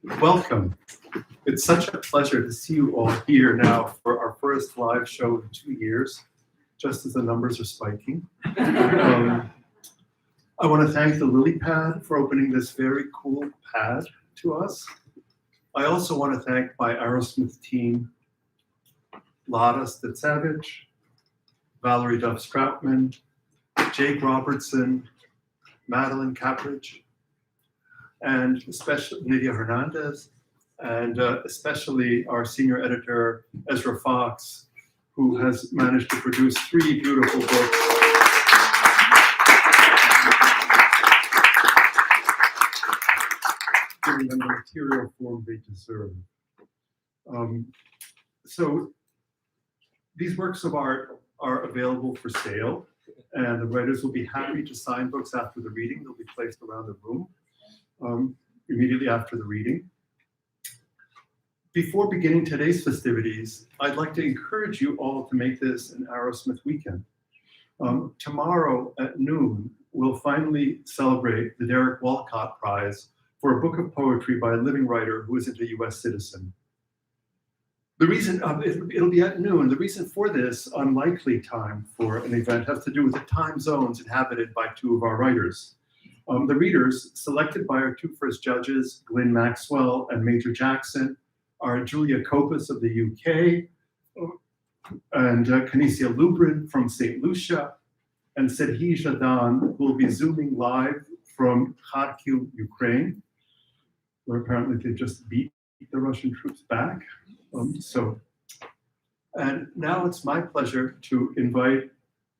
Welcome. It's such a pleasure to see you all here now for our first live show in 2 years, just as the numbers are spiking. I want to thank the Lily Pad for opening this very cool pad to us. I also want to thank my Arrowsmith team, Lada Stitsavich, Valerie Duff-Stroutman, Jake Robertson, Madeline Capridge, and especially Nidia Hernandez, and especially our senior editor, Ezra Fox, who has managed to produce 3 beautiful books. Giving them the material form they deserve. So these works of art are available for sale, and the writers will be happy to sign books after the reading. They'll be placed around the room immediately after the reading. Before beginning today's festivities, I'd like to encourage you all to make this an Arrowsmith weekend. Tomorrow at noon, we'll finally celebrate the Derek Walcott Prize for a book of poetry by a living writer who isn't a US citizen. The reason, it'll be at noon. The reason for this unlikely time for an event has to do with the time zones inhabited by 2 of our writers. The readers, selected by our 2 first judges, Glyn Maxwell and Major Jackson, are Julia Copas of the UK, and Canisia Lubrin from St. Lucia, and Serhii Jadan, who will be zooming live from Kharkiv, Ukraine, where apparently they just beat the Russian troops back. And now it's my pleasure to invite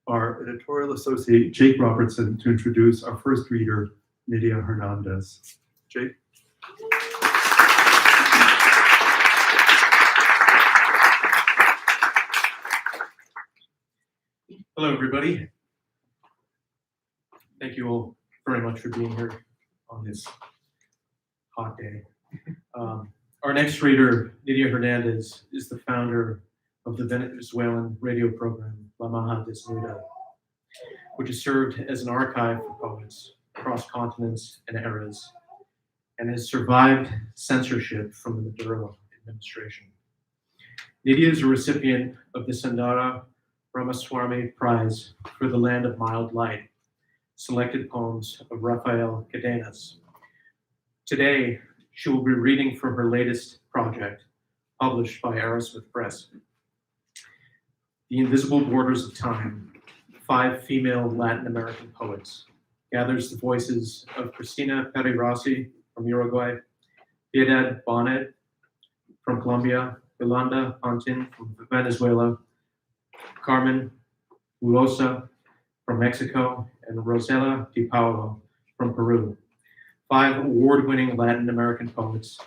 our editorial associate, Jake Robertson, to introduce our first reader, Nydia Hernandez. Jake? Hello, everybody. Thank you all very much for being here on this hot day. Our next reader, Nydia Hernandez, is the founder of the Venezuelan radio program, La Maja Desnuda, which has served as an archive for poets across continents and eras, and has survived censorship from the Maduro administration. Nydia is a recipient of the Sundara Ramaswamy Prize for the Land of Mild Light, selected poems of Rafael Cadenas. Today, she will be reading from her latest project, published by Arrowsmith Press. The Invisible Borders of Time, 5 female Latin American poets, gathers the voices of Cristina Peri Rossi from Uruguay, Piedad Bonnett from Colombia, Yolanda Pantin from Venezuela, Carmen Boullosa from Mexico, and Rossella Di Paolo from Peru. 5 award-winning Latin American poets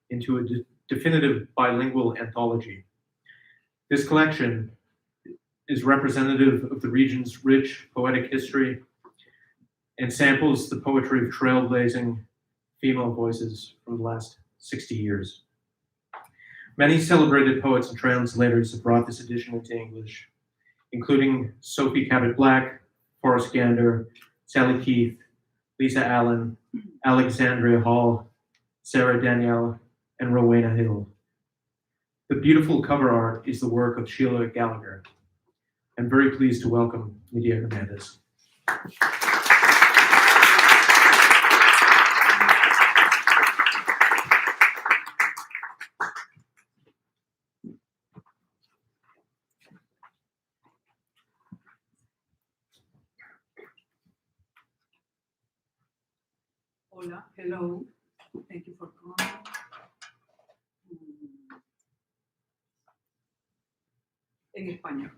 into a definitive bilingual anthology. This collection is representative of the region's rich poetic history and samples the poetry of trailblazing female voices from the last 60 years. Many celebrated poets and translators have brought this edition into English, including Sophie Cabot-Black, Forrest Gander, Sally Keith, Lisa Allen, Alexandria Hall, Sarah Danielle, and Rowena Hill. The beautiful cover art is the work of Sheila Gallagher. I'm very pleased to welcome Nydia Hernandez. Hola, hello, thank you for coming. En español.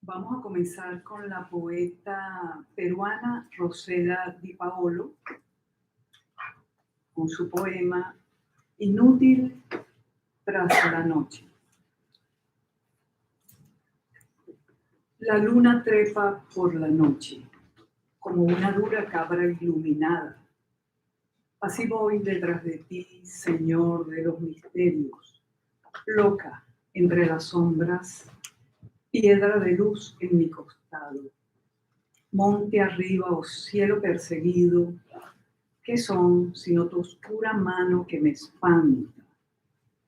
Vamos a comenzar con la poeta peruana Rossella Di Paolo, con su poema Inútil tras la noche. La luna trepa por la noche, como una dura cabra iluminada. Así voy detrás de ti, Señor de los misterios, loca entre las sombras, piedra de luz en mi costado. Monte arriba o cielo perseguido, ¿Qué son sino tu oscura mano que me espanta?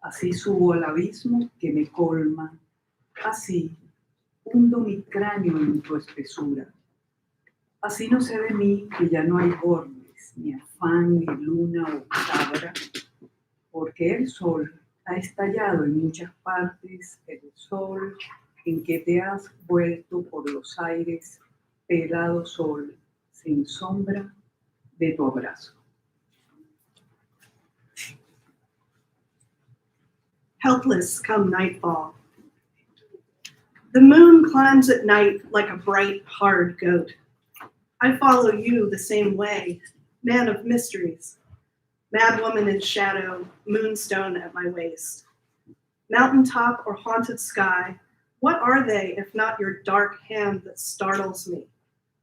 Así subo al abismo que me colma, así hundo mi cráneo en tu espesura. Así no sé de mí que ya no hay bordes, ni afán, ni luna o cabra, porque el sol ha estallado en muchas partes, el sol en que te has vuelto por los aires, pelado sol, sin sombra de tu abrazo. Helpless come nightfall. The moon climbs at night like a bright, hard goat. I follow you the same way, man of mysteries, mad woman in shadow, moonstone at my waist. Mountaintop or haunted sky, what are they if not your dark hand that startles me?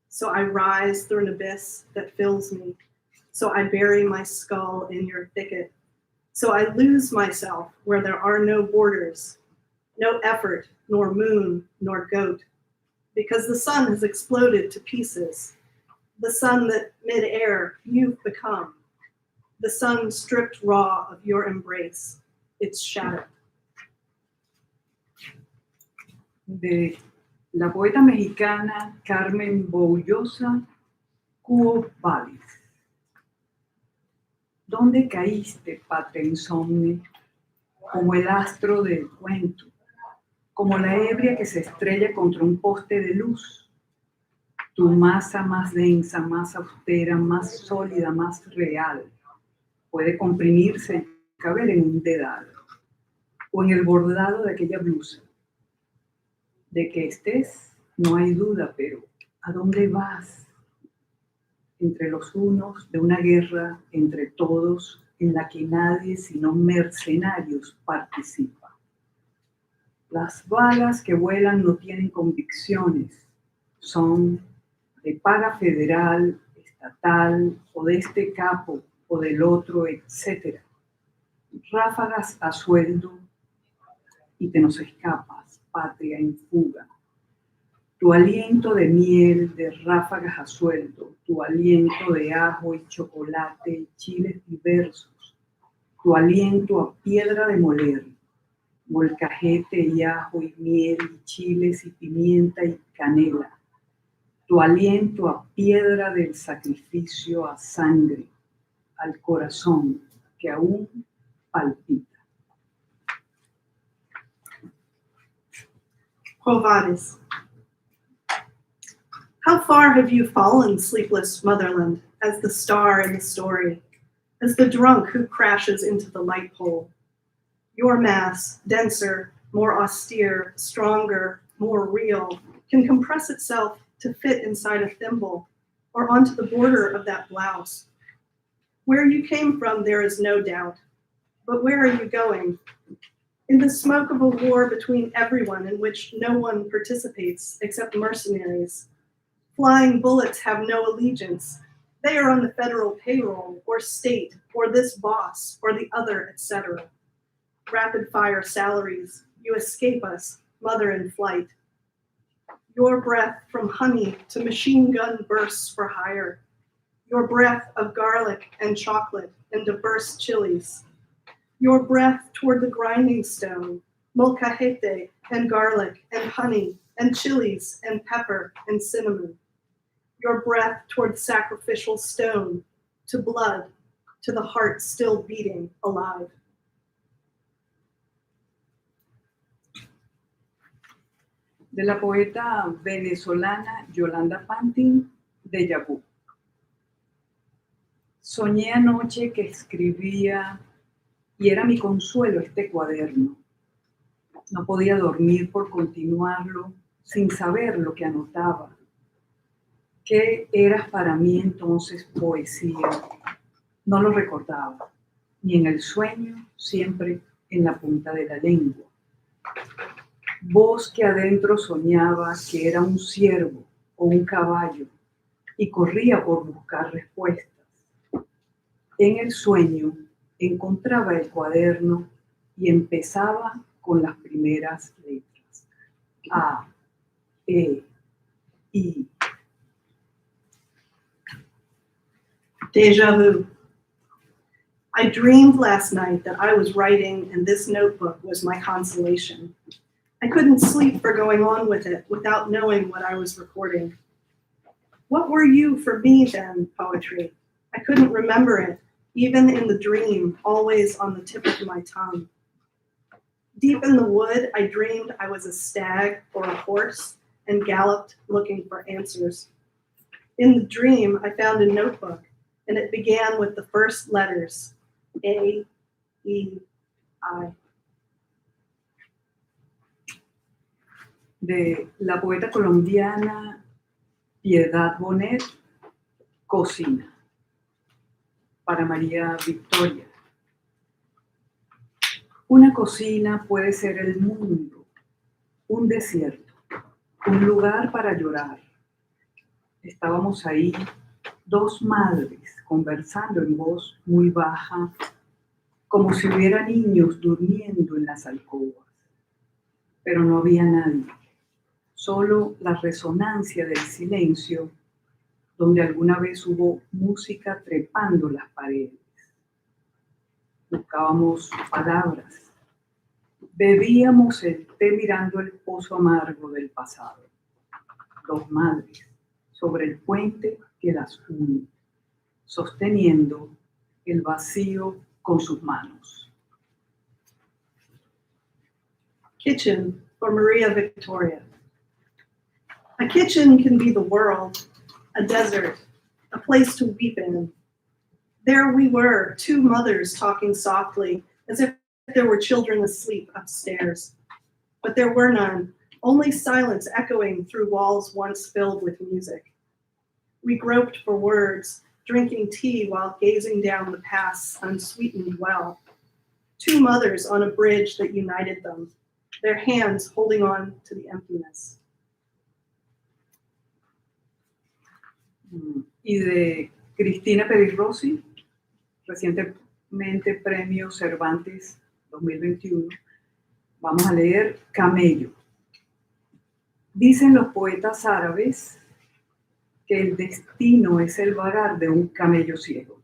So I rise through an abyss that fills me. So I bury my skull in your thicket. So I lose myself where there are no borders, no effort, nor moon, nor goat, because the sun has exploded to pieces. The sun that mid-air you've become, the sun stripped raw of your embrace, its shadow. De la poeta mexicana Carmen Boullosa, Quo Vadis. ¿Dónde caíste, patria insomne? Como el astro del cuento, como la ebria que se estrella contra un poste de luz. Tu masa más densa, más austera, más sólida, más real, puede comprimirse y caber en un dedal, o en el bordado de aquella blusa. De que estés, no hay duda, pero ¿a dónde vas? Entre los unos de una guerra entre todos en la que nadie sino mercenarios participa. Las balas que vuelan no tienen convicciones, son de paga federal, estatal, o de este capo o del otro, etc. Ráfagas a sueldo y te nos escapas, patria en fuga. Tu aliento de miel, de ráfagas a sueldo, tu aliento de ajo y chocolate y chiles diversos, tu aliento a piedra de moler, molcajete y ajo y miel y chiles y pimienta y canela, tu aliento a piedra del sacrificio, a sangre, al corazón que aún palpita. Quo Vadis. How far have you fallen, sleepless motherland, as the star in the story, as the drunk who crashes into the light pole? Your mass, denser, more austere, stronger, more real, can compress itself to fit inside a thimble or onto the border of that blouse. Where you came from, there is no doubt. But where are you going? In the smoke of a war between everyone in which no one participates except mercenaries. Flying bullets have no allegiance. They are on the federal payroll, or state, or this boss, or the other, etc. Rapid fire salaries, you escape us, mother in flight. Your breath from honey to machine gun bursts for hire. Your breath of garlic and chocolate and diverse chilies. Your breath toward the grinding stone, molcajete and garlic and honey and chilies and pepper and cinnamon. Your breath toward the sacrificial stone, to blood, to the heart still beating alive. De la poeta venezolana Yolanda Pantin, Déjà vu. Soñé anoche que escribía y era mi consuelo este cuaderno. No podía dormir por continuarlo sin saber lo que anotaba. ¿Qué era para mí entonces poesía? No lo recordaba, ni en el sueño, siempre en la punta de la lengua. Voz que adentro soñaba que era un ciervo o un caballo y corría por buscar respuestas. En el sueño encontraba el cuaderno y empezaba con las primeras letras. A, E, I. Deja vu. I dreamed last night that I was writing and this notebook was my consolation. I couldn't sleep for going on with it without knowing what I was recording. What were you for me then, poetry? I couldn't remember it, even in the dream, always on the tip of my tongue. Deep in the wood, I dreamed I was a stag or a horse and galloped looking for answers. In the dream, I found a notebook, and it began with the first letters, A, E, I. De la poeta colombiana Piedad Bonnett, Cocina, para María Victoria. Una cocina puede ser el mundo, un desierto, un lugar para llorar. Estábamos ahí, dos madres, conversando en voz muy baja, como si hubiera niños durmiendo en las alcobas. Pero no había nadie, solo la resonancia del silencio, donde alguna vez hubo música trepando las paredes. Buscábamos palabras, bebíamos el té mirando el pozo amargo del pasado. Dos madres sobre el puente que las une, sosteniendo el vacío con sus manos. Kitchen for Maria Victoria. A kitchen can be the world, a desert, a place to weep in. There we were, two mothers talking softly, as if there were children asleep upstairs. But there were none, only silence echoing through walls once filled with music. We groped for words, drinking tea while gazing down the past's unsweetened well. Two mothers on a bridge that united them, their hands holding on to the emptiness. Y de Cristina Peri Rossi, recientemente Premio Cervantes 2021, vamos a leer Camello. Dicen los poetas árabes que el destino es el vagar de un camello ciego.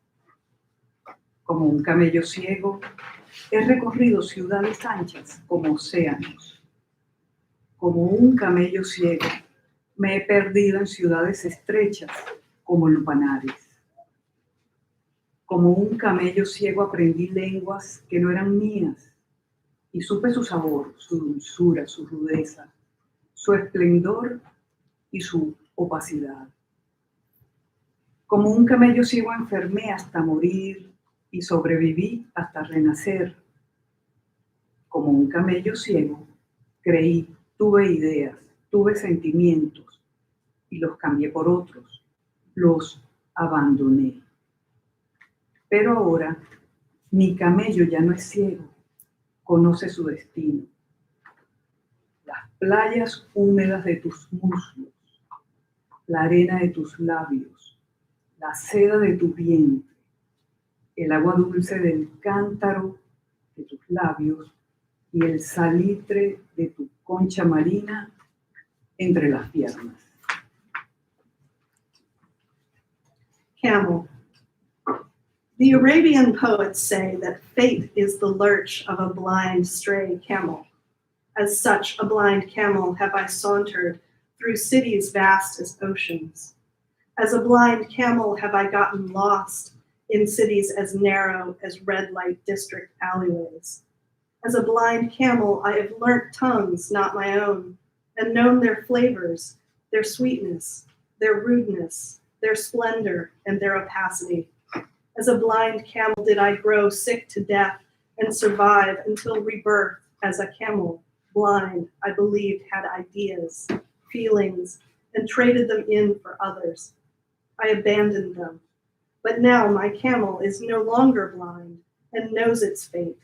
Como un camello ciego, he recorrido ciudades anchas como océanos. Como un camello ciego, me he perdido en ciudades estrechas como lupanares. Como un camello ciego aprendí lenguas que no eran mías y supe su sabor, su dulzura, su rudeza, su esplendor y su opacidad. Como un camello ciego enfermé hasta morir y sobreviví hasta renacer. Como un camello ciego creí, tuve ideas, tuve sentimientos y los cambié por otros, los abandoné. Pero ahora mi camello ya no es ciego, conoce su destino. Las playas húmedas de tus muslos, la arena de tus labios, la seda de tu vientre, el agua dulce del cántaro de tus labios y el salitre de tu concha marina entre las piernas. Camel. The Arabian poets say that fate is the lurch of a blind stray camel. As such a blind camel have I sauntered through cities vast as oceans. As a blind camel have I gotten lost in cities as narrow as red light district alleyways. As a blind camel, I have learnt tongues not my own, and known their flavors, their sweetness, their rudeness, their splendor, and their opacity. As a blind camel did I grow sick to death and survive until rebirth as a camel, blind, I believed had ideas, feelings, and traded them in for others. I abandoned them. But now my camel is no longer blind and knows its fate.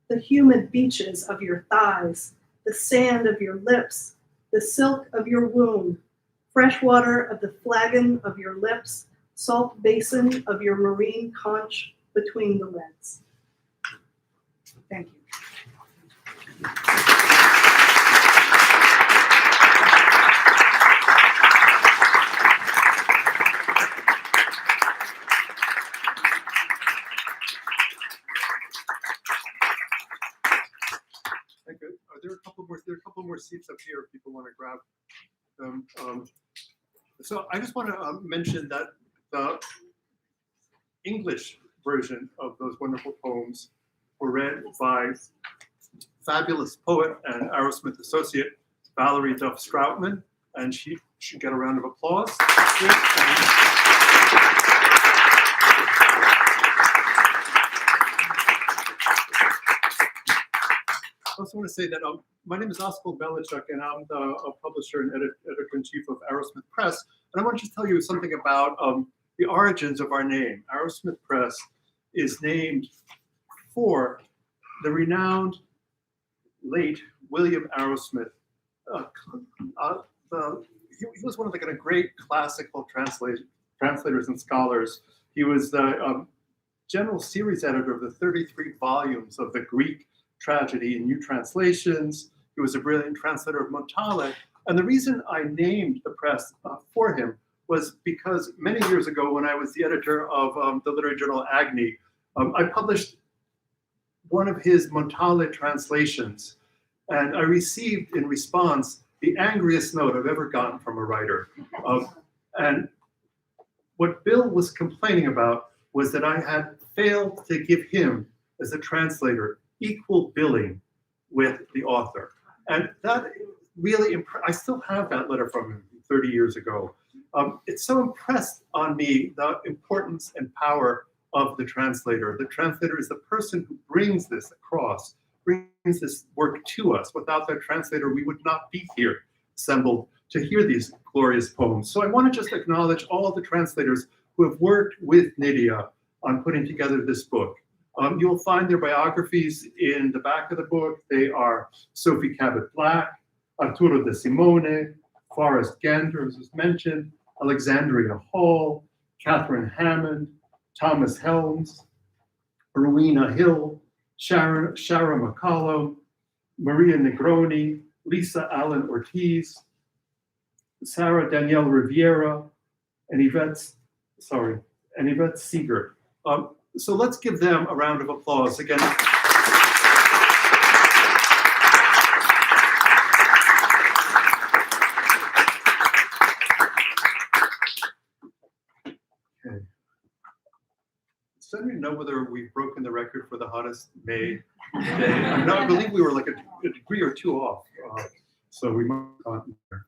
The humid beaches of your thighs, the sand of your lips, the silk of your womb, fresh water of the flagon of your lips, salt basin of your marine conch between the legs. Thank you. there are a couple more seats up here if people want to grab them. So I just want to mention that the English version of those wonderful poems were read by fabulous poet and Arrowsmith associate Valerie Duff Stroutman, and she should get a round of applause. I also want to say that my name is Oskar Belichuk, and I'm the publisher and editor-in-chief of Arrowsmith Press. And I want to just tell you something about the origins of our name. Arrowsmith Press is named for the renowned late William Arrowsmith. He was one of the kind of great classical translators and scholars. He was the general series editor of the 33 volumes of the Greek tragedy in new translations. He was a brilliant translator of Montale. And the reason I named the press for him was because many years ago, when I was the editor of the literary journal Agni, I published one of his Montale translations. And I received in response the angriest note I've ever gotten from a writer. And what Bill was complaining about was that I had failed to give him, as a translator, equal billing with the author. And that really, I still have that letter from him 30 years ago. It so impressed on me the importance and power of the translator. The translator is the person who brings this across, brings this work to us. Without that translator, we would not be here assembled to hear these glorious poems. So I want to just acknowledge all of the translators who have worked with Nydia on putting together this book. You'll find their biographies in the back of the book. They are Sophie Cabot-Black, Arturo de Simone, Forrest Gander, as was mentioned, Alexandria Hall, Catherine Hammond, Thomas Helms, Rowena Hill, Shara McCollum, Maria Negroni, Lisa Allen Ortiz, Sarah Danielle Riviera, and Yvette Seeger. So let's give them a round of applause again. Okay. Does anyone know whether we've broken the record for the hottest May day? I believe we were like a degree or two off, so we might have gotten there.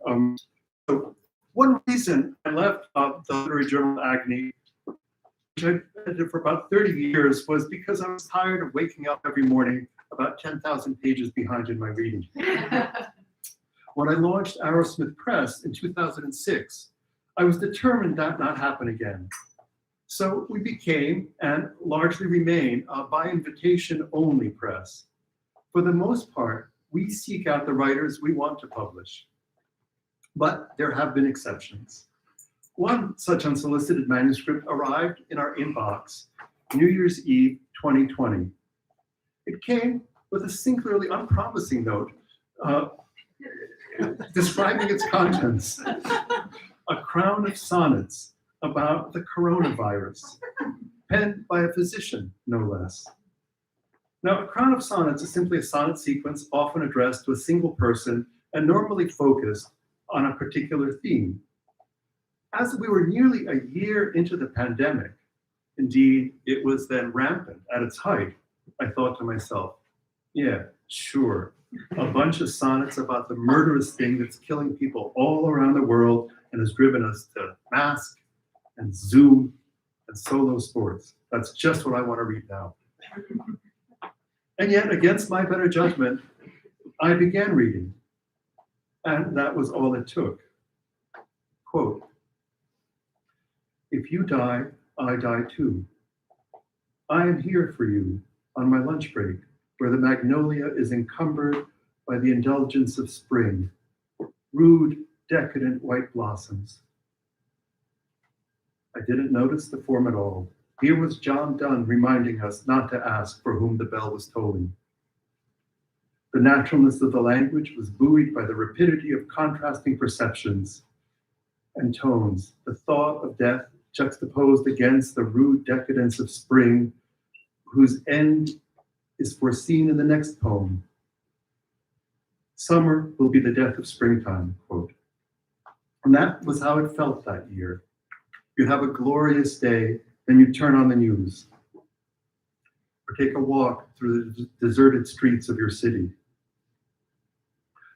So one reason I left the literary journal Agni, which I edited for about 30 years, was because I was tired of waking up every morning about 10,000 pages behind in my reading. When I launched Arrowsmith Press in 2006, I was determined that not happen again. So we became, and largely remain, a by invitation only press. For the most part, we seek out the writers we want to publish. But there have been exceptions. One such unsolicited manuscript arrived in our inbox New Year's Eve 2020. It came with a singularly unpromising note describing its contents. A crown of sonnets about the coronavirus, penned by a physician, no less. Now, a crown of sonnets is simply a sonnet sequence often addressed to a single person and normally focused on a particular theme. As we were nearly a year into the pandemic, indeed, it was then rampant at its height, I thought to myself, yeah, sure, a bunch of sonnets about the murderous thing that's killing people all around the world and has driven us to mask and Zoom and solo sports. That's just what I want to read now. And yet, against my better judgment, I began reading, and that was all it took. Quote, "If you die, I die too. I am here for you on my lunch break, where the magnolia is encumbered by the indulgence of spring, rude, decadent white blossoms." I didn't notice the form at all. Here was John Donne reminding us not to ask for whom the bell was tolling. The naturalness of the language was buoyed by the rapidity of contrasting perceptions and tones, the thought of death juxtaposed against the rude decadence of spring, whose end is foreseen in the next poem. Summer will be the death of springtime, quote. And that was how it felt that year. You have a glorious day, then you turn on the news, or take a walk through the deserted streets of your city.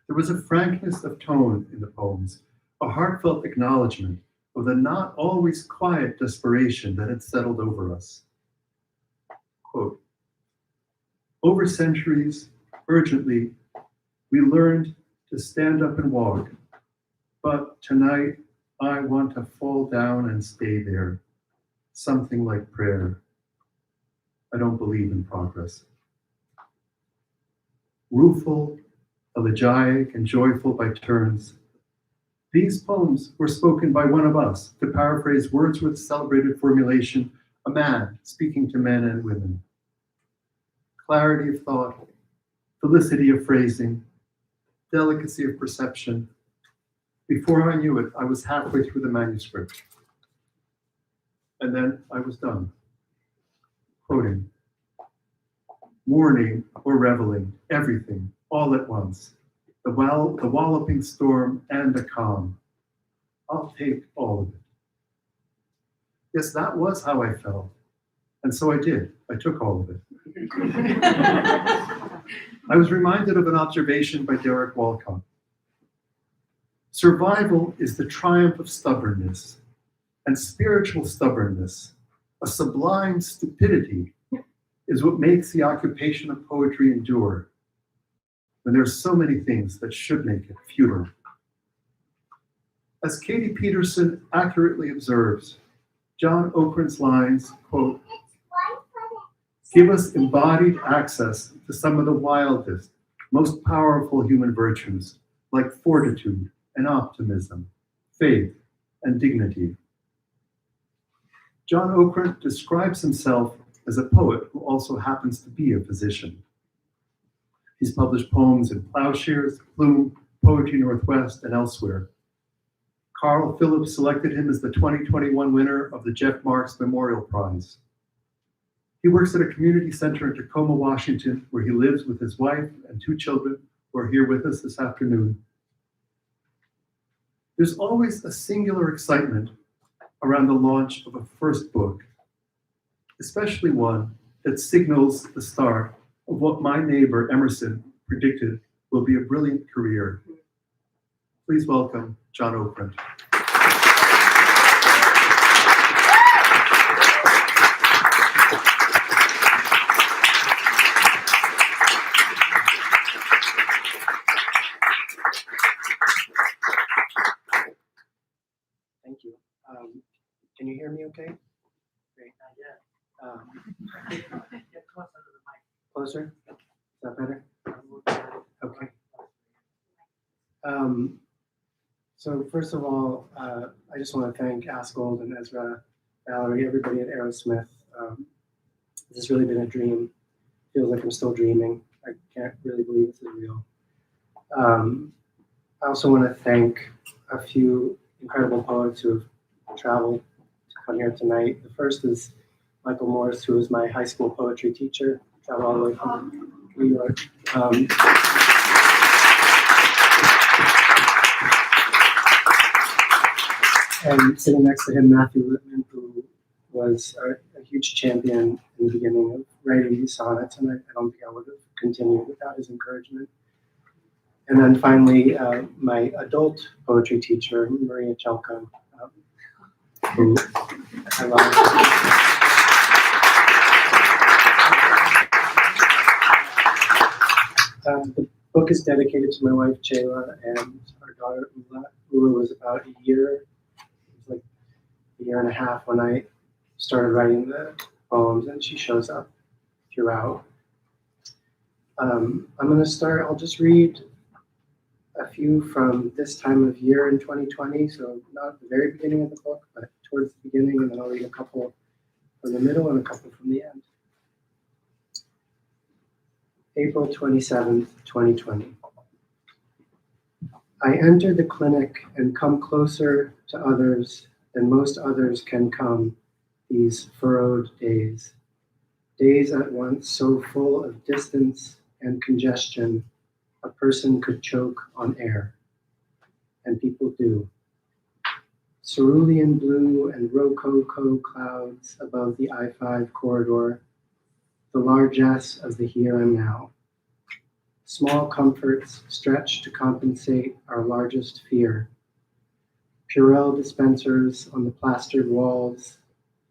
There was a frankness of tone in the poems, a heartfelt acknowledgement of the not always quiet desperation that had settled over us. Quote, over centuries, urgently, we learned to stand up and walk, but tonight I want to fall down and stay there, something like prayer. I don't believe in progress. Rueful, elegiac, and joyful by turns, these poems were spoken by one of us, to paraphrase Wordsworth's celebrated formulation, a man speaking to men and women. Clarity of thought, felicity of phrasing, delicacy of perception. Before I knew it, I was halfway through the manuscript. And then I was done. Quoting, mourning or reveling, everything, all at once. The walloping storm and the calm. I'll take all of it. Yes, that was how I felt. And so I did. I took all of it. I was reminded of an observation by Derek Walcott. Survival is the triumph of stubbornness, and spiritual stubbornness, a sublime stupidity, is what makes the occupation of poetry endure, when there's so many things that should make it futile. As Katie Peterson accurately observes, John Okrent's lines, quote, give us embodied access to some of the wildest, most powerful human virtues, like fortitude and optimism, faith and dignity. John Okrent describes himself as a poet who also happens to be a physician. He's published poems in Plowshares, Plume, Poetry Northwest, and elsewhere. Carl Phillips selected him as the 2021 winner of the Jeff Marks Memorial Prize. He works at a community center in Tacoma, Washington, where he lives with his wife and 2 children who are here with us this afternoon. There's always a singular excitement around the launch of a first book, especially one that signals the start of what my neighbor Emerson predicted will be a brilliant career. Please welcome John Okrent. Thank you. Can you hear me okay? Great. Get closer to the mic. Closer? Is that better? Okay. So first of all, I just want to thank Askold and Ezra, Valerie, everybody at Arrowsmith. This has really been a dream. Feels like I'm still dreaming. I can't really believe this is real. I also want to thank a few incredible poets who have traveled to come here tonight. The first is Michael Morris, who was my high school poetry teacher, traveled all the way from New York. And sitting next to him, Matthew Littman, who was a huge champion in the beginning of writing these sonnets, and I don't think I would have continued without his encouragement. And then finally, my adult poetry teacher, Maria Chelko, who I love. The book is dedicated to my wife, Chayla, and our daughter, Ula. Ula was about a year and a half when I started writing the poems, and she shows up throughout. I'm going to start, I'll just read a few from this time of year in 2020, so not at the very beginning of the book, but towards the beginning, and then I'll read a couple from the middle and a couple from the end. April 27th, 2020. I entered the clinic and come closer to others than most others can come these furrowed days. Days at once so full of distance and congestion, a person could choke on air. And people do. Cerulean blue and rococo clouds above the I-5 corridor, the largesse of the here and now. Small comforts stretch to compensate our largest fear. Purell dispensers on the plastered walls,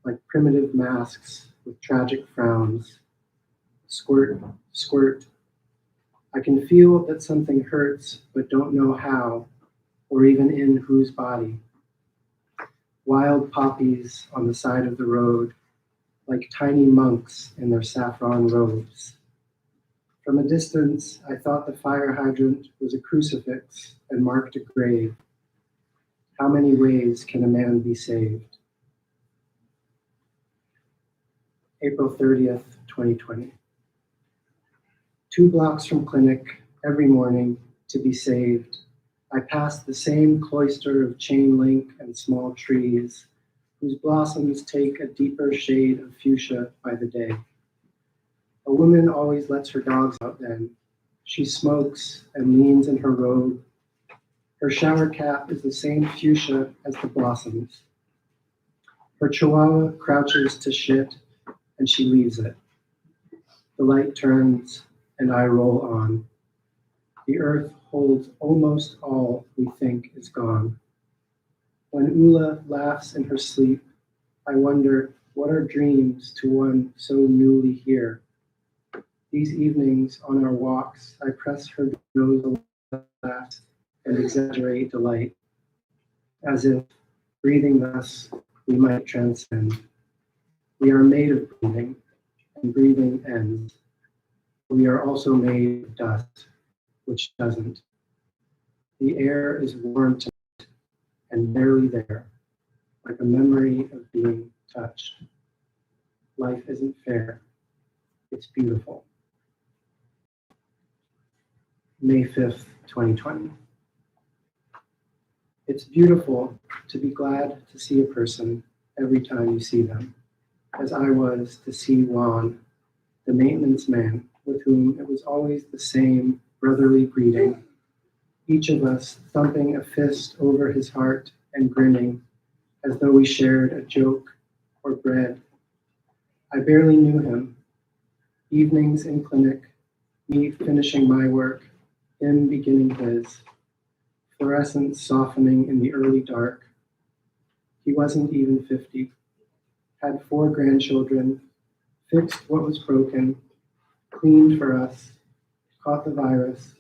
like primitive masks with tragic frowns. Squirt, squirt. I can feel that something hurts, but don't know how, or even in whose body. Wild poppies on the side of the road, like tiny monks in their saffron robes. From a distance, I thought the fire hydrant was a crucifix and marked a grave. How many ways can a man be saved? April 30th, 2020. 2 blocks from clinic, every morning, to be saved, I passed the same cloister of chain link and small trees, whose blossoms take a deeper shade of fuchsia by the day. A woman always lets her dogs out then. She smokes and leans in her robe. Her shower cap is the same fuchsia as the blossoms. Her chihuahua crouches to shit, and she leaves it. The light turns, and I roll on. The earth holds almost all we think is gone. When Ula laughs in her sleep, I wonder, what are dreams to one so newly here? These evenings on our walks, I press her nose laugh and exaggerate delight, as if, breathing thus, we might transcend. We are made of breathing, and breathing ends. We are also made of dust, which doesn't. The air is warm tonight and barely there, like a memory of being touched. Life isn't fair. It's beautiful. May 5th, 2020. It's beautiful to be glad to see a person every time you see them, as I was to see Juan, the maintenance man, with whom it was always the same brotherly greeting, each of us thumping a fist over his heart and grinning as though we shared a joke or bread. I barely knew him. Evenings in clinic, me finishing my work, him beginning his, fluorescence softening in the early dark. He wasn't even 50, had 4 grandchildren, fixed what was broken, cleaned for us, caught the virus,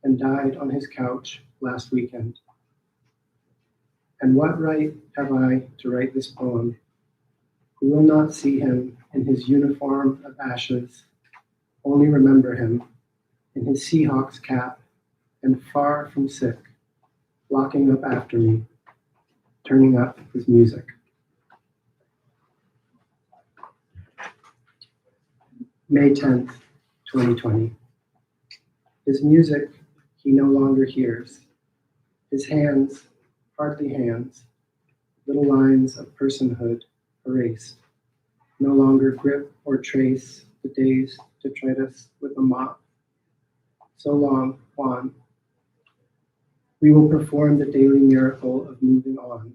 and died on his couch last weekend. And what right have I to write this poem? Who will not see him in his uniform of ashes, only remember him in his Seahawks cap and far from sick, locking up after me, turning up his music. May 10th, 2020. His music he no longer hears. His hands, hardly hands, little lines of personhood erased, no longer grip or trace the day's detritus with a mop. So long, Juan. We will perform the daily miracle of moving on,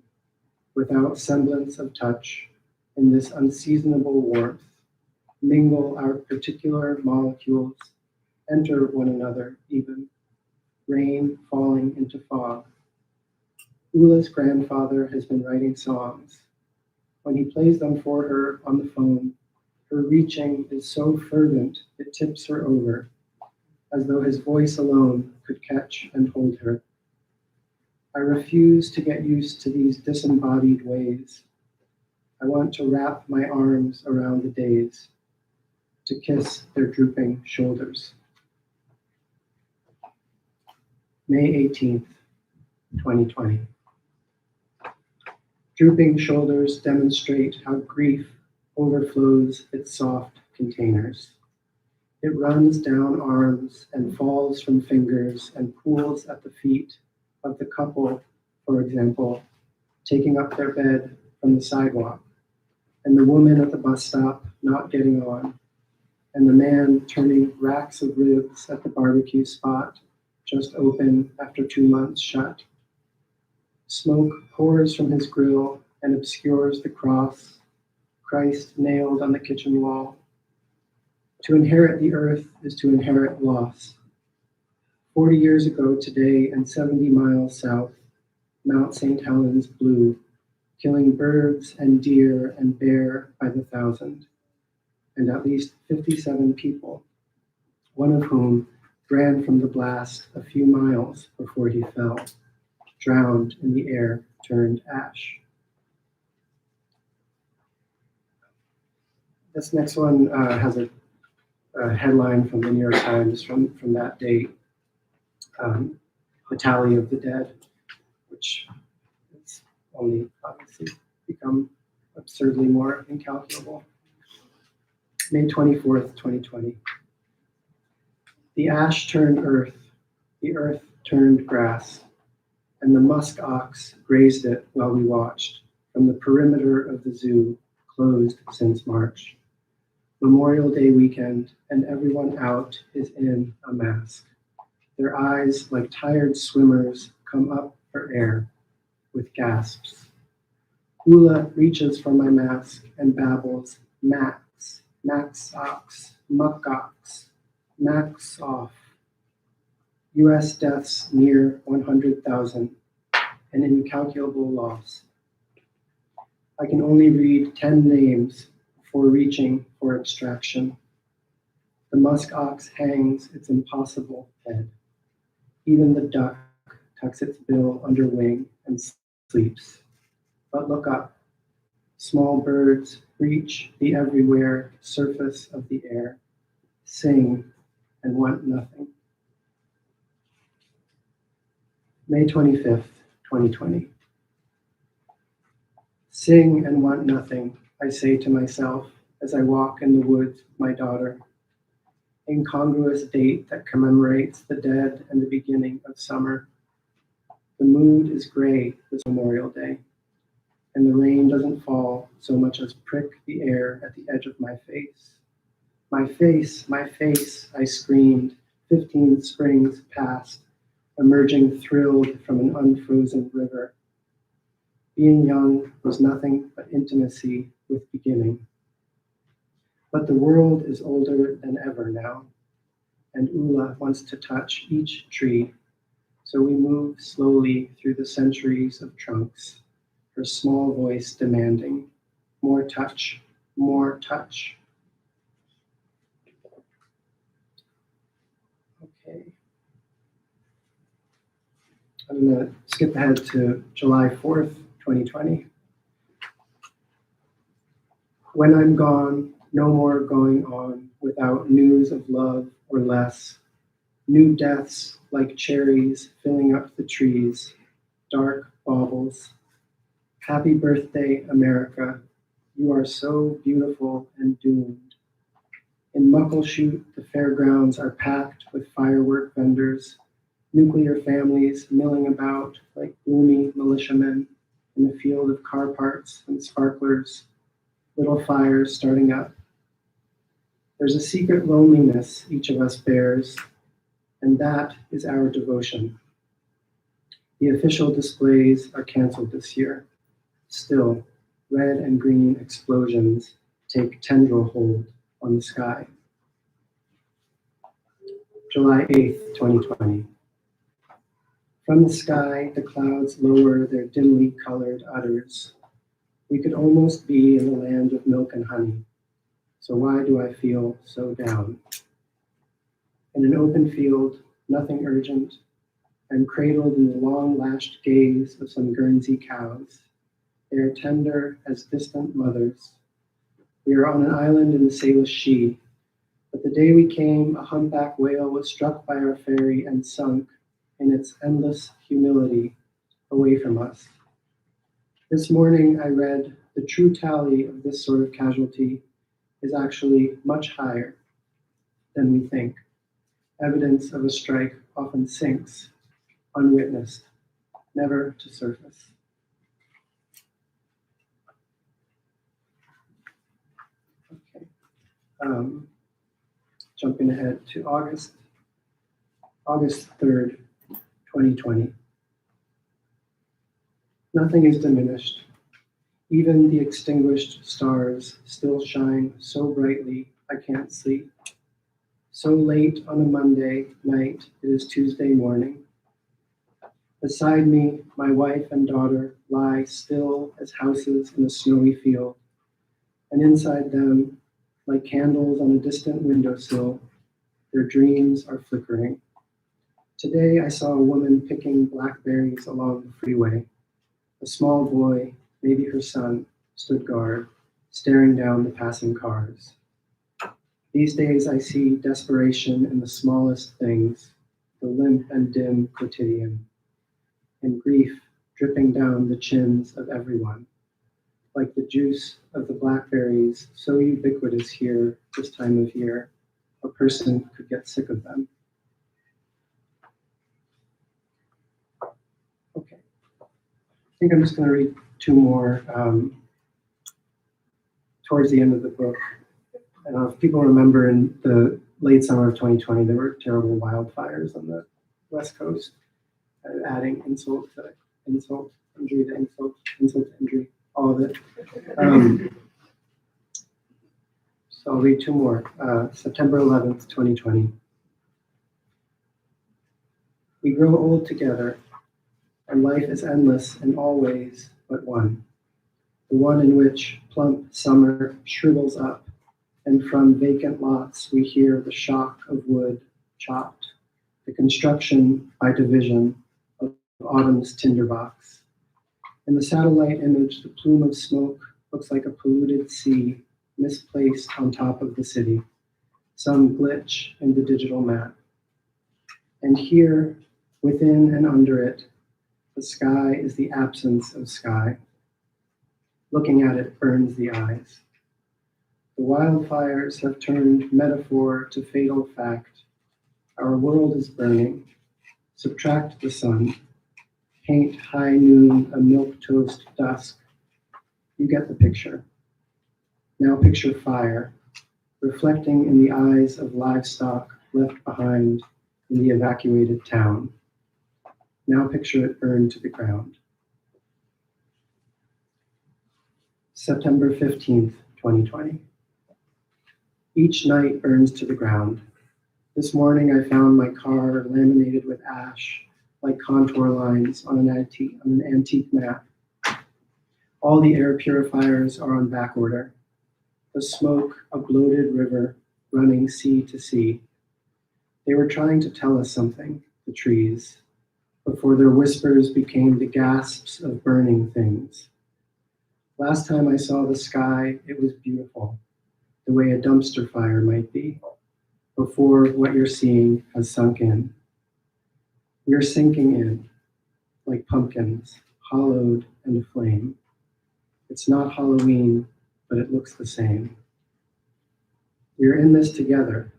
without semblance of touch, in this unseasonable warmth, mingle our particular molecules, enter one another even, rain falling into fog. Ula's grandfather has been writing songs. When he plays them for her on the phone, her reaching is so fervent it tips her over, as though his voice alone could catch and hold her. I refuse to get used to these disembodied ways. I want to wrap my arms around the days, to kiss their drooping shoulders. May 18th, 2020. Drooping shoulders demonstrate how grief overflows its soft containers. It runs down arms and falls from fingers and pools at the feet of the couple, for example, taking up their bed from the sidewalk, and the woman at the bus stop not getting on, and the man turning racks of ribs at the barbecue spot just open after 2 months shut. Smoke pours from his grill and obscures the cross, Christ nailed on the kitchen wall. To inherit the earth is to inherit loss. 40 years ago today and 70 miles south, Mount St. Helens blew, killing birds and deer and bear by the thousand, and at least 57 people, one of whom ran from the blast a few miles before he fell, drowned in the air turned ash. This next one has a headline from the New York Times from that date, the tally of the dead, which has only obviously become absurdly more incalculable. May 24th, 2020. The ash turned earth, the earth turned grass, and the musk ox grazed it while we watched from the perimeter of the zoo, closed since March. Memorial Day weekend, and everyone out is in a mask. Their eyes, like tired swimmers, come up for air with gasps. Ula reaches for my mask and babbles, Max, Max ox, muck ox, Max off. US deaths near 100,000, an incalculable loss. I can only read 10 names before reaching for extraction. The musk ox hangs its impossible head. Even the duck tucks its bill under wing and sleeps. But look up. Small birds reach the everywhere surface of the air, sing and want nothing. May 25th, 2020. Sing and want nothing, I say to myself as I walk in the woods with my daughter. Incongruous date that commemorates the dead and the beginning of summer. The mood is gray this Memorial Day, and the rain doesn't fall so much as prick the air at the edge of my face. My face, I screamed, 15 springs past, emerging thrilled from an unfrozen river. Being young was nothing but intimacy with beginning. But the world is older than ever now, and Ula wants to touch each tree, so we move slowly through the centuries of trunks, her small voice demanding, more touch, more touch. Okay. I'm going to skip ahead to July 4th, 2020. When I'm gone, no more going on without news of love or less. New deaths like cherries filling up the trees, dark baubles. Happy birthday, America. You are so beautiful and doomed. In Muckleshoot, the fairgrounds are packed with firework vendors, nuclear families milling about like gloomy militiamen in the field of car parts and sparklers, little fires starting up. There's a secret loneliness each of us bears, and that is our devotion. The official displays are canceled this year. Still, red and green explosions take tendril hold on the sky. July 8th, 2020. From the sky, the clouds lower their dimly colored udders. We could almost be in the land of milk and honey. So why do I feel so down? In an open field, nothing urgent, I'm cradled in the long-lashed gaze of some Guernsey cows. They are tender as distant mothers. We are on an island in the Salish Sea, but the day we came, a humpback whale was struck by our ferry and sunk in its endless humility away from us. This morning I read the true tally of this sort of casualty is actually much higher than we think. Evidence of a strike often sinks, unwitnessed, never to surface. Okay. Jumping ahead to August 3rd, 2020. Nothing is diminished. Even the extinguished stars still shine so brightly I can't sleep. So late on a Monday night, it is Tuesday morning. Beside me, my wife and daughter lie still as houses in a snowy field, and inside them, like candles on a distant windowsill, their dreams are flickering. Today I saw a woman picking blackberries along the freeway. A small boy, maybe her son, stood guard, staring down the passing cars. These days I see desperation in the smallest things, the limp and dim quotidian, and grief dripping down the chins of everyone, like the juice of the blackberries so ubiquitous here this time of year, a person could get sick of them. Okay, I think I'm just going to read two more towards the end of the book. I don't know if people remember in the late summer of 2020, there were terrible wildfires on the West Coast, adding insult to insult, injury to insult, insult to injury, all of it. So I'll read two more. September 11th, 2020. We grow old together, and life is endless in all ways but one. The one in which plump summer shrivels up, and from vacant lots we hear the shock of wood chopped, the construction by division of autumn's tinderbox. In the satellite image, the plume of smoke looks like a polluted sea misplaced on top of the city, some glitch in the digital map. And here, within and under it, the sky is the absence of sky. Looking at it burns the eyes. The wildfires have turned metaphor to fatal fact. Our world is burning. Subtract the sun. Paint high noon a milquetoast dusk. You get the picture. Now picture fire, reflecting in the eyes of livestock left behind in the evacuated town. Now picture it burned to the ground. September 15th, 2020. Each night burns to the ground. This morning I found my car laminated with ash, like contour lines on an antique map. All the air purifiers are on back order. The smoke, a bloated river running sea to sea. They were trying to tell us something, the trees, before their whispers became the gasps of burning things. Last time I saw the sky, it was beautiful, the way a dumpster fire might be, before what you're seeing has sunk in. We're sinking in, like pumpkins, hollowed and aflame. It's not Halloween, but it looks the same. We're in this together,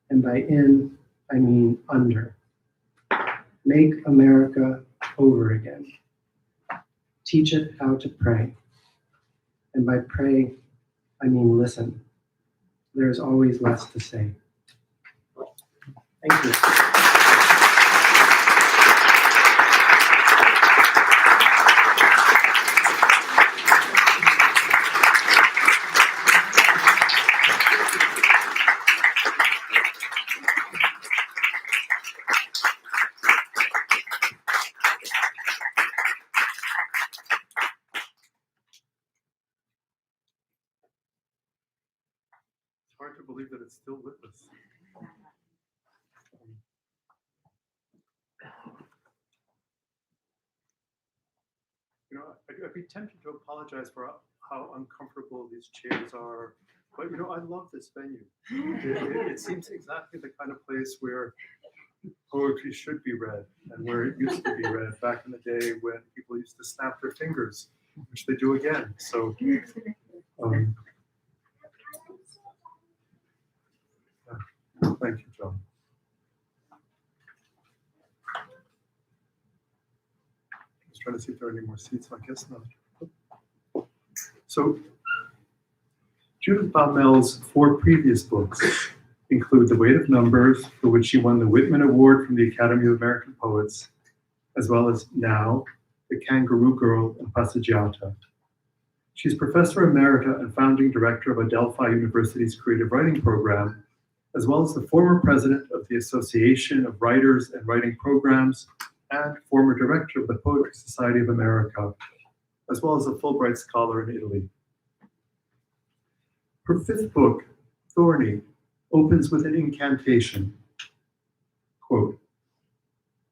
and by in, I mean under. Make America over again. Teach it how to pray. And by pray, I mean listen. There's always less to say. Thank you. It's hard to believe that it's still with us. You know, I'd be tempted to apologize for how uncomfortable these chairs are, but you know, I love this venue. It seems exactly the kind of place where poetry should be read and where it used to be read back in the day when people used to snap their fingers, which they do again. So, thank you, John. Just trying to see if there are any more seats. I guess not. So, Judith Baumel's 4 previous books include The Weight of Numbers, for which she won the Whitman Award from the Academy of American Poets, as well as Now, The Kangaroo Girl, and Passeggiata. She's Professor Emerita and founding director of Adelphi University's Creative Writing Program, as well as the former president of the Association of Writers and Writing Programs and former director of the Poetry Society of America, as well as a Fulbright scholar in Italy. Her fifth book, Thorny, opens with an incantation. Quote,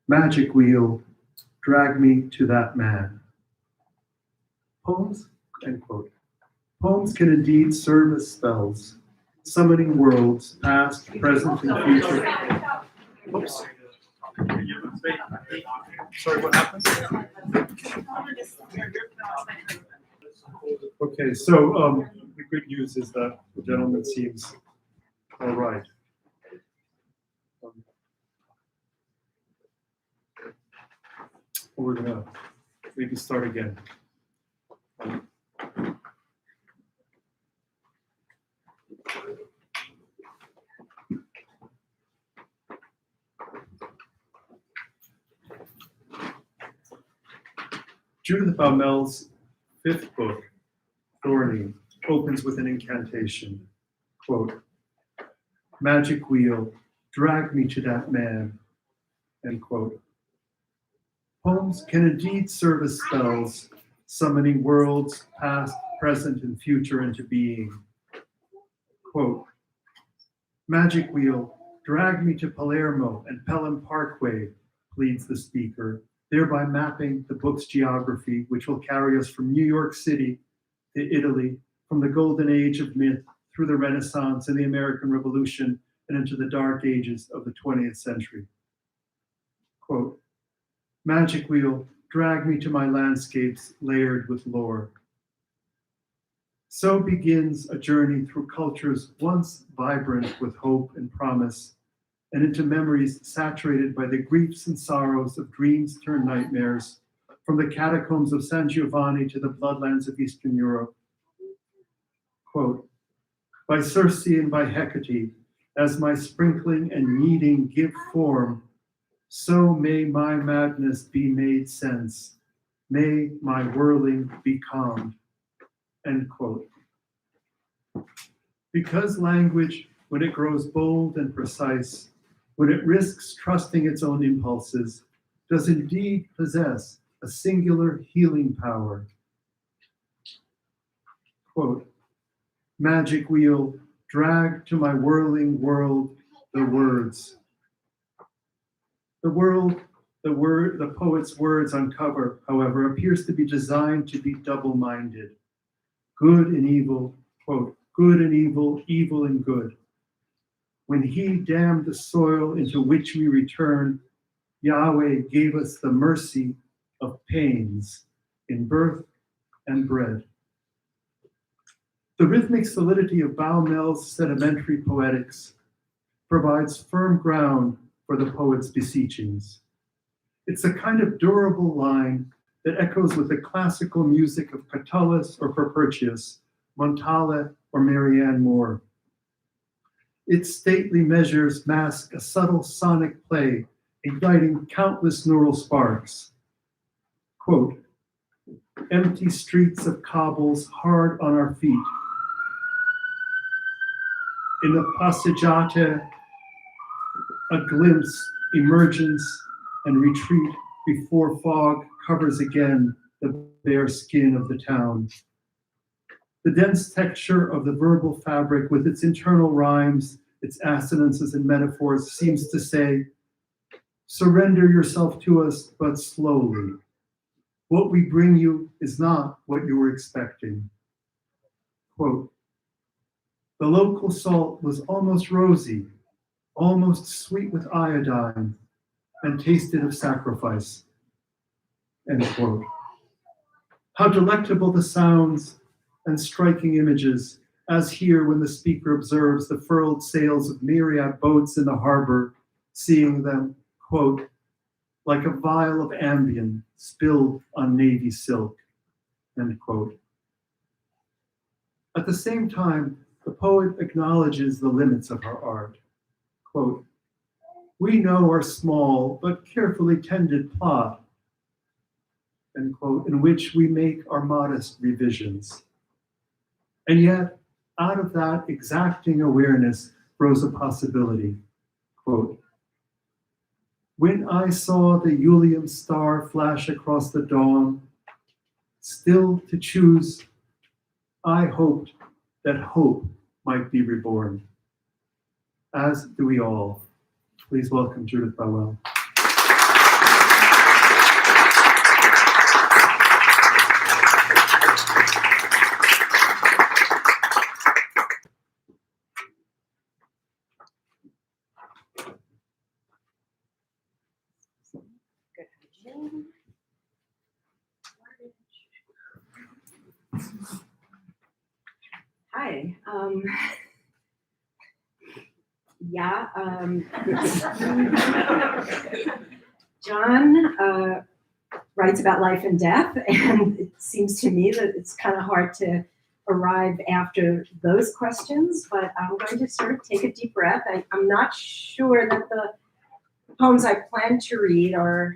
"Magic wheel, drag me to that man." Poems, end quote. Poems can indeed serve as spells, summoning worlds, past, present, and future. Oops. Sorry, what happened? Okay, so the good news is that the gentleman seems all right. We're gonna maybe start again. Judith Baumel's fifth book, Thorny, opens with an incantation. Quote, "Magic wheel, drag me to that man." End quote. Poems can indeed serve as spells, summoning worlds, past, present, and future into being. Quote, "Magic wheel, drag me to Palermo and Pelham Parkway," pleads the speaker, thereby mapping the book's geography, which will carry us from New York City to Italy, from the golden age of myth through the Renaissance and the American Revolution and into the dark ages of the 20th century. Quote, "Magic wheel, drag me to my landscapes layered with lore." So begins a journey through cultures once vibrant with hope and promise, and into memories saturated by the griefs and sorrows of dreams turned nightmares, from the catacombs of San Giovanni to the bloodlands of Eastern Europe. Quote, "By Circe and by Hecate, as my sprinkling and kneading give form, so may my madness be made sense, may my whirling be calmed." End quote. Because language, when it grows bold and precise, when it risks trusting its own impulses, does indeed possess a singular healing power. Quote, "Magic wheel, drag to my whirling world the words." The poet's words uncover, however, appears to be designed to be double-minded. Good and evil, quote, "good and evil, evil and good. When he damned the soil into which we return, Yahweh gave us the mercy of pains in birth and bread." The rhythmic solidity of Baumel's sedimentary poetics provides firm ground for the poet's beseechings. It's a kind of durable line that echoes with the classical music of Catullus or Propertius, Montale or Marianne Moore. Its stately measures mask a subtle sonic play, igniting countless neural sparks. Quote, "Empty streets of cobbles hard on our feet. In the passeggiata, a glimpse, emergence, and retreat before fog covers again the bare skin of the town. The dense texture of the verbal fabric with its internal rhymes, its assonances and metaphors seems to say, surrender yourself to us, but slowly. What we bring you is not what you were expecting." Quote, "The local salt was almost rosy, almost sweet with iodine, and tasted of sacrifice." End quote. How delectable the sounds and striking images, as here when the speaker observes the furled sails of myriad boats in the harbor, seeing them, quote, "like a vial of Ambien spilled on navy silk," end quote. At the same time, the poet acknowledges the limits of her art. Quote, "We know our small but carefully tended plot end quote, in which we make our modest revisions. And yet, out of that exacting awareness rose a possibility, quote, when I saw the Julian star flash across the dawn, still to choose, I hoped that hope might be reborn. As do we all. Please welcome Judith Baumel. Hi. John writes about life and death, and it seems to me that it's kind of hard to arrive after those questions, but I'm going to sort of take a deep breath. I'm not sure that the poems I plan to read are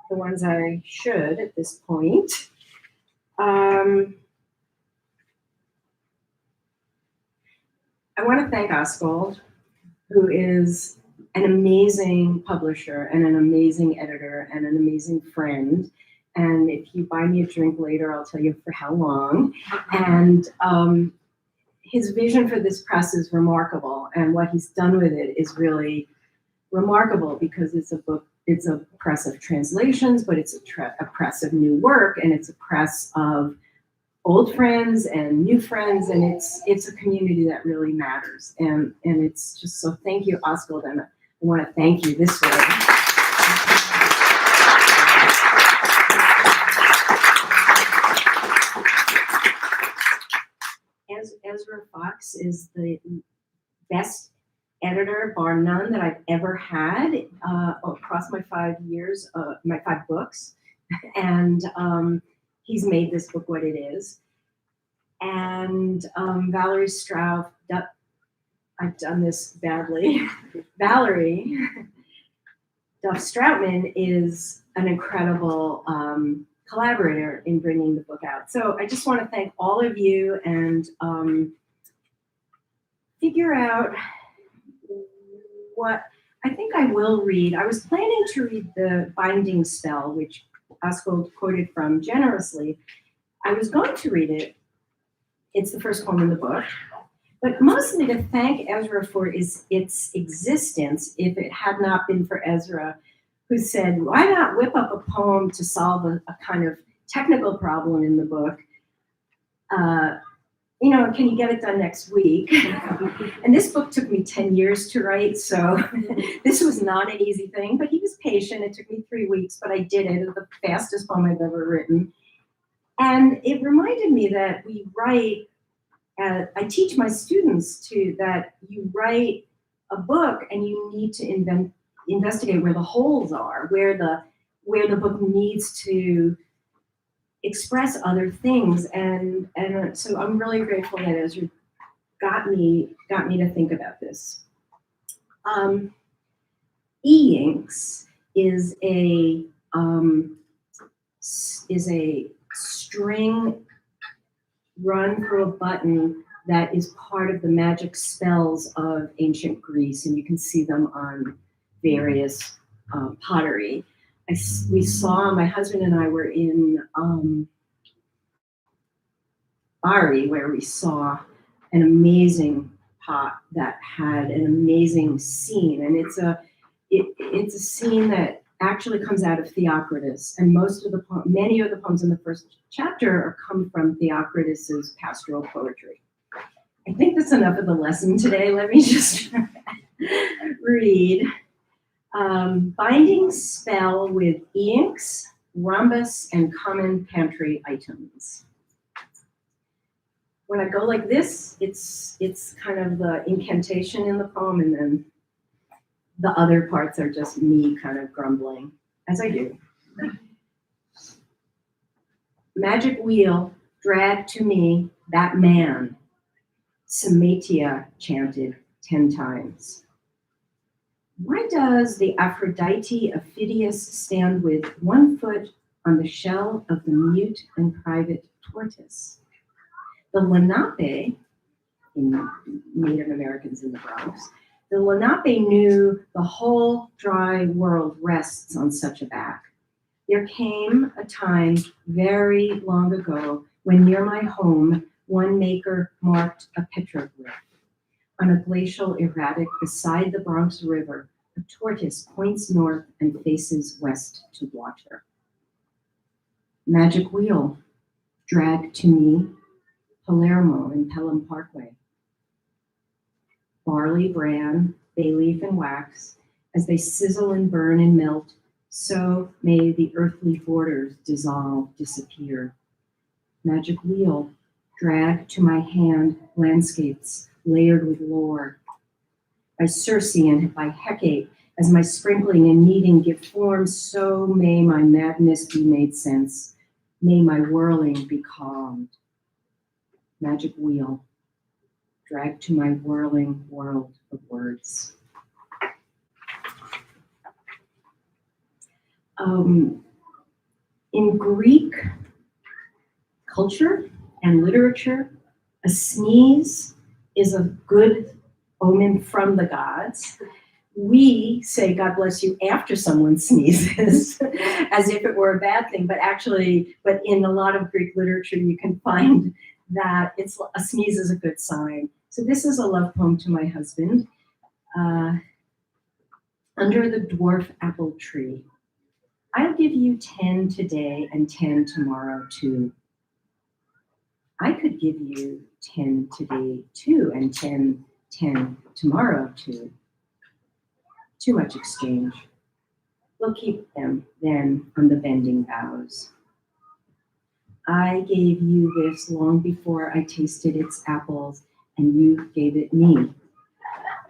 the ones I should at this point. I want to thank Oswald, who is an amazing publisher and an amazing editor and an amazing friend. And if you buy me a drink later, I'll tell you for how long. And his vision for this press is remarkable. And what he's done with it is really remarkable because it's a book, it's a press of translations, but it's a press of new work, and it's a press of old friends and new friends, and it's a community that really matters. And it's just, so thank you, Oswald, and I want to thank you this way. Ezra Fox is the best editor, bar none, that I've ever had across my 5 years, my 5 books. And he's made this book what it is. And Valerie Strauss, I've done this badly. Valerie Duff Stroutman is an incredible collaborator in bringing the book out. So I just want to thank all of you and figure out what I think I will read. I was planning to read The Binding Spell, which Oswald quoted from generously. I was going to read it. It's the first poem in the book, but mostly to thank Ezra for its existence. If it had not been for Ezra, who said, why not whip up a poem to solve a kind of technical problem in the book? You know, can you get it done next week? And this book took me 10 years to write, so this was not an easy thing, but he was patient. It took me 3 weeks, but I did it. It's the fastest poem I've ever written. And it reminded me that we write, I teach my students that you write a book and you need to investigate where the holes are, where the book needs to express other things, and so I'm really grateful that Ezra got me to think about this. E-inks is a string run through a button that is part of the magic spells of ancient Greece, and you can see them on various pottery. We saw, my husband and I were in Bari, where we saw an amazing pot that had an amazing scene, and it's a scene that actually comes out of Theocritus, and many of the poems in the first chapter come from Theocritus's pastoral poetry. I think that's enough of the lesson today. Let me just read. Binding spell with e-inks, rhombus, and common pantry items. When I go like this, it's kind of the incantation in the poem, and then the other parts are just me kind of grumbling, as I do. Magic wheel, drag to me that man, Samatia chanted 10 times. Why does the Aphrodite of Phidias stand with one foot on the shell of the mute and private tortoise. The Lenape, in Native Americans in the Bronx, the Lenape knew the whole dry world rests on such a back. There came a time very long ago when near my home, one maker marked a petroglyph. On a glacial erratic beside the Bronx River, a tortoise points north and faces west to water. Magic wheel, drag to me, Palermo and Pelham Parkway. Barley, bran, bay leaf, and wax, as they sizzle and burn and melt, so may the earthly borders dissolve, disappear. Magic wheel, drag to my hand landscapes layered with lore. By Circe and by Hecate, as my sprinkling and kneading give form, so may my madness be made sense. May my whirling be calmed. Magic wheel, drag to my whirling world of words. In Greek culture and literature, a sneeze is a good omen from the gods. We say God bless you after someone sneezes as if it were a bad thing, but in a lot of Greek literature, you can find that a sneeze is a good sign. So this is a love poem to my husband. Under the dwarf apple tree, I'll give you 10 today and 10 tomorrow too. I could give you 10 today too and 10 tomorrow too. Too much exchange. We'll keep them then on the bending boughs. I gave you this long before I tasted its apples, and you gave it me.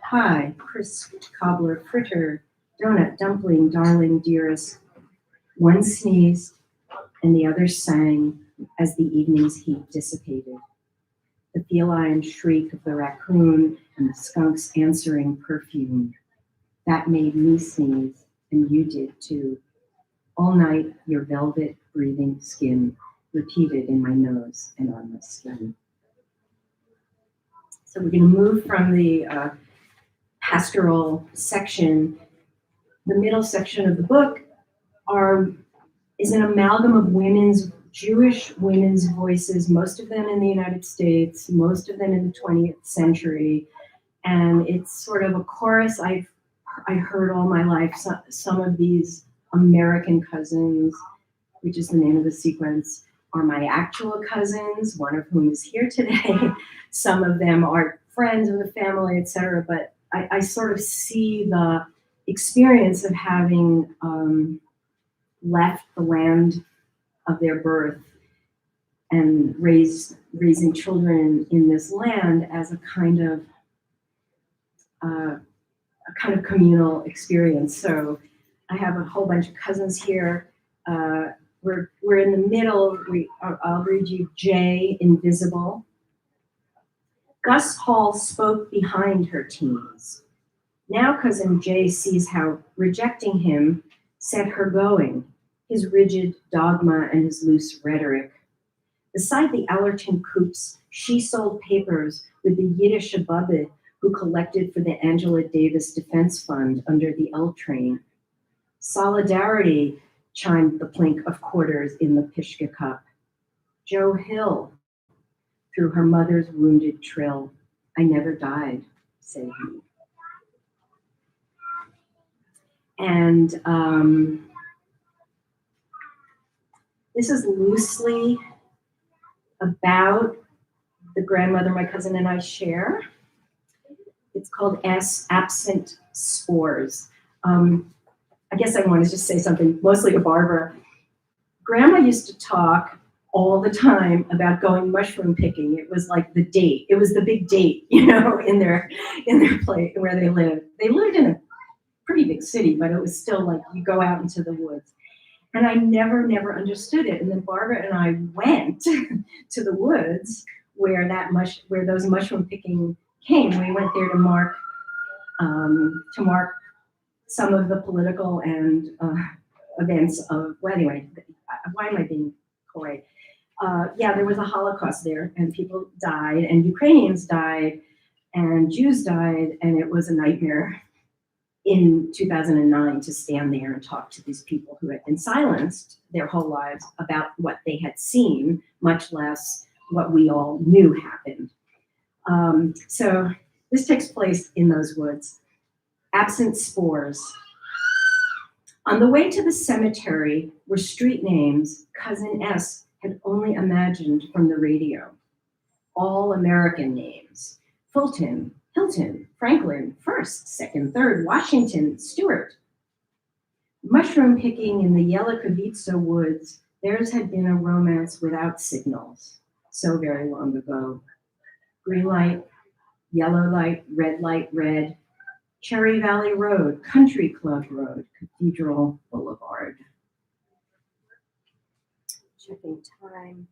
Pie, crisp, cobbler, fritter, donut, dumpling, darling, dearest. One sneezed, and the other sang as the evening's heat dissipated. The feline shriek of the raccoon and the skunk's answering perfume. That made me sneeze, and you did too. All night, your velvet breathing skin repeated in my nose and on my skin. So we're going to move from the pastoral section. The middle section of the book is an amalgam of Jewish women's voices, most of them in the United States, most of them in the 20th century. And it's sort of a chorus I heard all my life. Some of these American cousins, which is the name of the sequence, are my actual cousins, one of whom is here today. Some of them are friends of the family, etc. But I sort of see the experience of having left the land of their birth and raising children in this land as a kind of communal experience. So I have a whole bunch of cousins here. We're in the middle. I'll read you J, Invisible. Gus Hall spoke behind her teens. Now cousin J sees how rejecting him set her going, his rigid dogma and his loose rhetoric. Beside the Allerton coops, she sold papers with the Yiddish Ababid who collected for the Angela Davis Defense Fund under the L train. Solidarity, chimed the plink of quarters in the Pishka cup. Joe Hill, through her mother's wounded trill. I never died, said he. And this is loosely about the grandmother my cousin and I share. It's called Absent Spores. I guess I want to just say something mostly to Barbara. Grandma used to talk all the time about going mushroom picking. It was like the date. It was the big date, in their place where they lived. They lived in a pretty big city, but it was still like you go out into the woods. And I never understood it. And then Barbara and I went to the woods where those mushroom picking came. We went there to mark some of the political and events of, well, anyway, why am I being coy? Yeah, there was a Holocaust there, and people died, and Ukrainians died, and Jews died, and it was a nightmare in 2009 to stand there and talk to these people who had been silenced their whole lives about what they had seen, much less what we all knew happened. So this takes place in those woods. Absent spores. On the way to the cemetery were street names Cousin S had only imagined from the radio. All American names. Fulton, Hilton, Franklin, First, Second, Third, Washington, Stewart. Mushroom picking in the Yelakovitsa woods, theirs had been a romance without signals, so very long ago. Green light, yellow light, red, Cherry Valley Road, Country Club Road, Cathedral Boulevard. Checking time.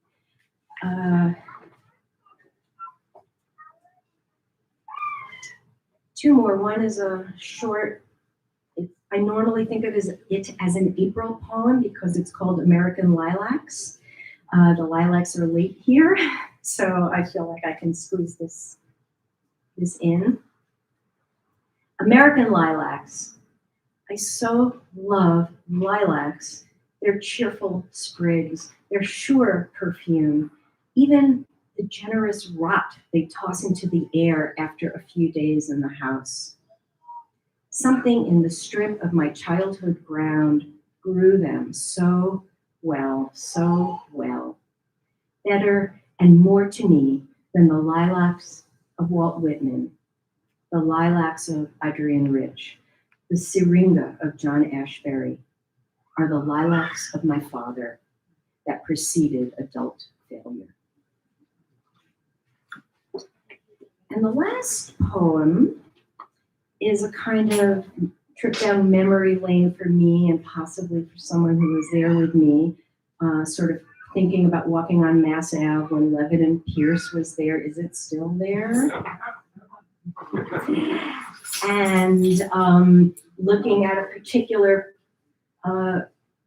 Two more. One is a short, I normally think of it as an April poem because it's called American Lilacs. The lilacs are late here, so I feel like I can squeeze this in. American lilacs. I so love lilacs. Their cheerful sprigs, their sure perfume, even the generous rot they toss into the air after a few days in the house. Something in the strip of my childhood ground grew them so well. Better and more to me than the lilacs of Walt Whitman, the lilacs of Adrienne Rich, the syringa of John Ashbery, are the lilacs of my father that preceded adult failure. And the last poem is a kind of trip down memory lane for me and possibly for someone who was there with me, sort of thinking about walking on Mass Ave when Levitt and Pierce was there. Is it still there? And looking at a particular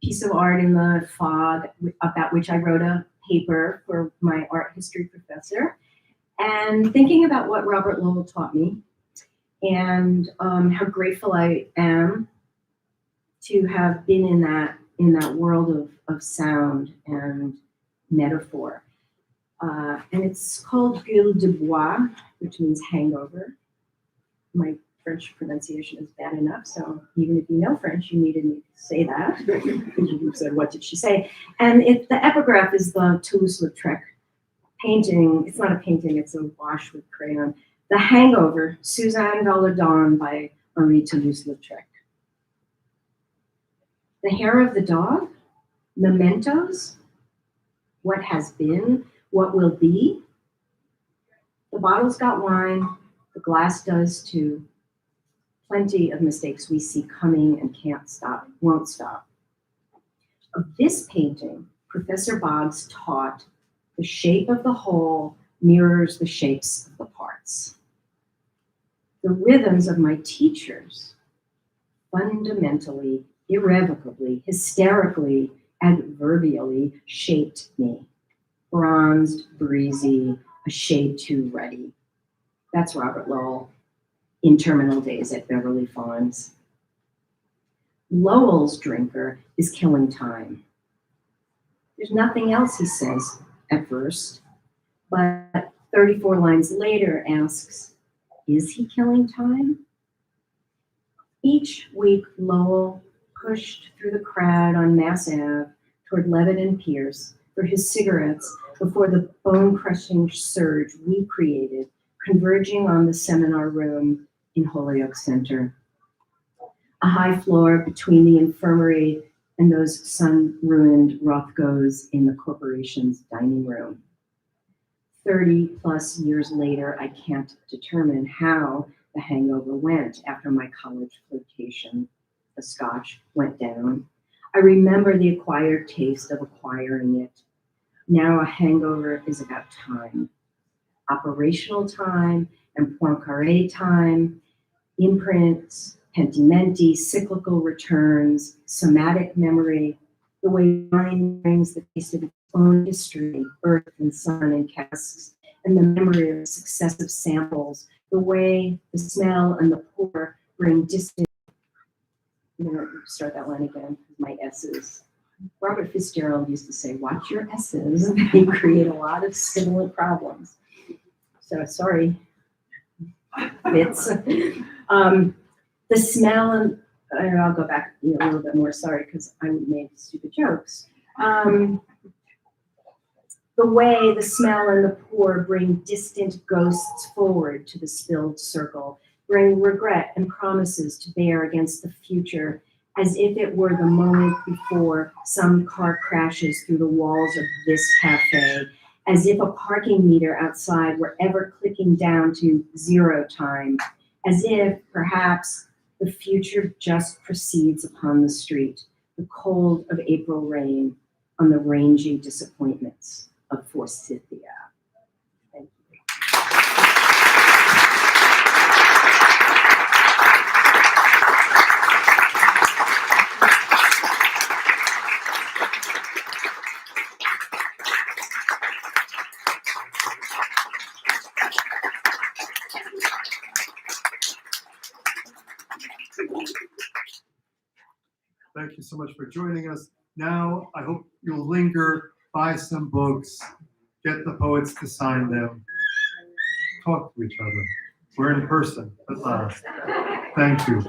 piece of art in the fog about which I wrote a paper for my art history professor, and thinking about what Robert Lowell taught me and how grateful I am to have been in that world of sound and metaphor. And it's called Gueule de Bois, which means hangover. My French pronunciation is bad enough, so even if you know French, you needed me to say that. You said, what did she say? And the epigraph is the Toulouse-Lautrec painting. It's not a painting, it's a wash with crayon. The Hangover, Suzanne Valadon by Henri Toulouse-Lautrec. The Hair of the Dog, Mementos, What Has Been, What Will Be. The bottle's got wine, the glass does too. Plenty of mistakes we see coming and can't stop, won't stop. Of this painting, Professor Boggs taught the shape of the whole mirrors the shapes of the parts. The rhythms of my teachers fundamentally, irrevocably, hysterically, adverbially shaped me. Bronzed, breezy, a shade too ruddy. That's Robert Lowell in Terminal Days at Beverly Farms. Lowell's drinker is killing time. There's nothing else he says at first, but 34 lines later asks, is he killing time? Each week, Lowell pushed through the crowd on Mass Ave toward Levitt and Pierce for his cigarettes before the bone-crushing surge we created, converging on the seminar room in Holyoke Center. A high floor between the infirmary and those sun-ruined Rothkos in the corporation's dining room. 30 plus years later, I can't determine how the hangover went after my college flirtation. The scotch went down. I remember the acquired taste of acquiring it. Now a hangover is about time. Operational time and Poincaré time, imprints, pentimenti, cyclical returns, somatic memory, the way wine brings the taste of its own history, earth and sun and casks, and the memory of successive samples, the way the smell and the pour bring distant. I'm going to start that line again, my S's. Robert Fitzgerald used to say, watch your S's, they create a lot of sibilant problems. So sorry, Fitz. The smell, and I'll go back a little bit more, sorry, because I made stupid jokes. The way the smell and the pour bring distant ghosts forward to the spilled circle, bring regret and promises to bear against the future, as if it were the moment before some car crashes through the walls of this cafe, as if a parking meter outside were ever clicking down to 0 time, as if perhaps the future just proceeds upon the street, the cold of April rain on the rangy disappointments of Forsythia. Thank you. Thank you so much for joining us. Now, I hope you'll linger, buy some books, get the poets to sign them, talk to each other. We're in person at last. Thank you.